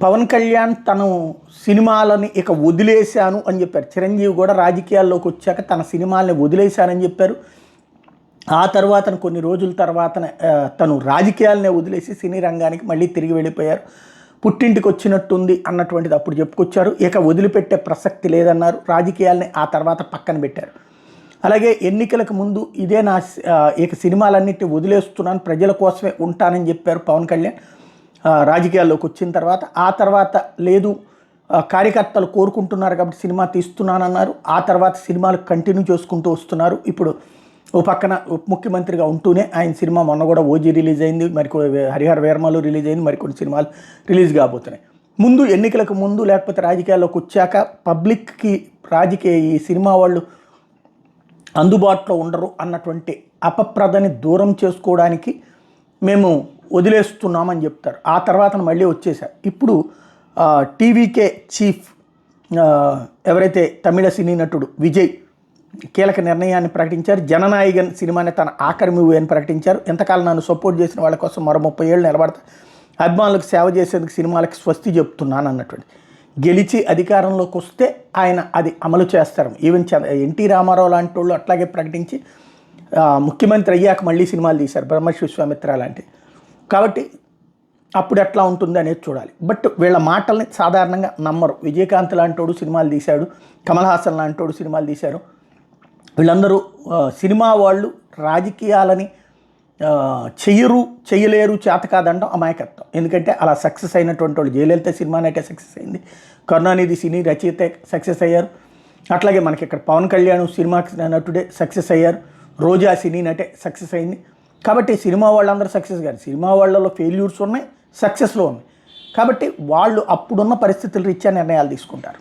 పవన్ కళ్యాణ్ తను సినిమాలని ఇక వదిలేశాను అని చెప్పారు. చిరంజీవి కూడా రాజకీయాల్లోకి వచ్చాక తన సినిమాలని వదిలేశానని చెప్పారు. ఆ తర్వాత కొన్ని రోజుల తర్వాత తను రాజకీయాలనే వదిలేసి సినీ రంగానికి మళ్ళీ తిరిగి వెళ్ళిపోయారు. పుట్టింటికి వచ్చినట్టుంది అన్నటువంటిది అప్పుడు చెప్పుకొచ్చారు. ఇక వదిలిపెట్టే ప్రసక్తి లేదన్నారు. రాజకీయాలని ఆ తర్వాత పక్కన పెట్టారు. అలాగే ఎన్నికలకు ముందు ఇదే నా ఇక సినిమాలన్నింటినీ వదిలేస్తున్నాను, ప్రజల కోసమే ఉంటానని చెప్పారు పవన్ కళ్యాణ్. రాజకీయాల్లోకి వచ్చిన తర్వాత ఆ తర్వాత లేదు కార్యకర్తలు కోరుకుంటున్నారు కాబట్టి సినిమా తీస్తున్నానన్నారు. ఆ తర్వాత సినిమాలు కంటిన్యూ చేసుకుంటూ వస్తున్నారు. ఇప్పుడు ఓ పక్కన ఉప ముఖ్యమంత్రిగా ఉంటూనే ఆయన సినిమా మొన్న కూడా ఓజీ రిలీజ్ అయింది, హరిహర వీరమలు రిలీజ్ అయింది, మరికొన్ని సినిమాలు రిలీజ్ కాబోతున్నాయి. ముందు ఎన్నికలకు ముందు లేకపోతే రాజకీయాల్లోకి వచ్చాక పబ్లిక్కి ఈ సినిమా వాళ్ళు అందుబాటులో ఉండరు అన్నటువంటి అపప్రదని దూరం చేసుకోవడానికి మేము వదిలేస్తున్నామని చెప్తారు. ఆ తర్వాత మళ్ళీ వచ్చేసారు. ఇప్పుడు టీవీకే చీఫ్ ఎవరైతే తమిళ సినీ నటుడు విజయ్ కీలక నిర్ణయాన్ని ప్రకటించారు. జననాయకన్ సినిమాని తన ఆఖరి మూవీ అని ప్రకటించారు. ఎంతకాలం నన్ను సపోర్ట్ చేసిన వాళ్ళ కోసం మరో 30 ఏళ్ళు నిలబడతా, అభిమానులకు సేవ చేసేందుకు సినిమాలకు స్వస్తి చెప్తున్నాను అన్నటువంటి. గెలిచి అధికారంలోకి వస్తే ఆయన అది అమలు చేస్తారు. ఈవెన్ ఎన్టీ రామారావు లాంటి వాళ్ళు అట్లాగే ప్రకటించి ముఖ్యమంత్రి అయ్యాక మళ్ళీ సినిమాలు తీశారు, బ్రహ్మర్షి విశ్వామిత్ర లాంటివి. కాబట్టి అప్పుడు ఎట్లా ఉంటుంది అనేది చూడాలి. బట్ వీళ్ళ మాటల్ని సాధారణంగా నమ్మరు. విజయకాంత్ లాంటోడు సినిమాలు తీశాడు, కమల్ హాసన్ లాంటోడు సినిమాలు తీశారు. వీళ్ళందరూ సినిమా వాళ్ళు రాజకీయాలని చేయలేరు, చేత కాదండం అమాయకత్వం. ఎందుకంటే అలా సక్సెస్ అయినటువంటి వాళ్ళు, జయలలిత సినిమా నటే సక్సెస్ అయింది, కరుణానిధి సినీ రచయిత సక్సెస్ అయ్యారు. అట్లాగే మనకి ఇక్కడ పవన్ కళ్యాణ్ సినిమా నటుడే సక్సెస్ అయ్యారు, రోజా సినీ నటే సక్సెస్ అయింది. కాబట్టి సినిమా వాళ్ళందరూ సక్సెస్ కాదు, సినిమా వాళ్ళలో ఫెయిల్యూర్స్ ఉన్నాయి, సక్సెస్లో ఉన్నాయి. కాబట్టి వాళ్ళు అప్పుడున్న పరిస్థితుల రీత్యా నిర్ణయాలు తీసుకుంటారు.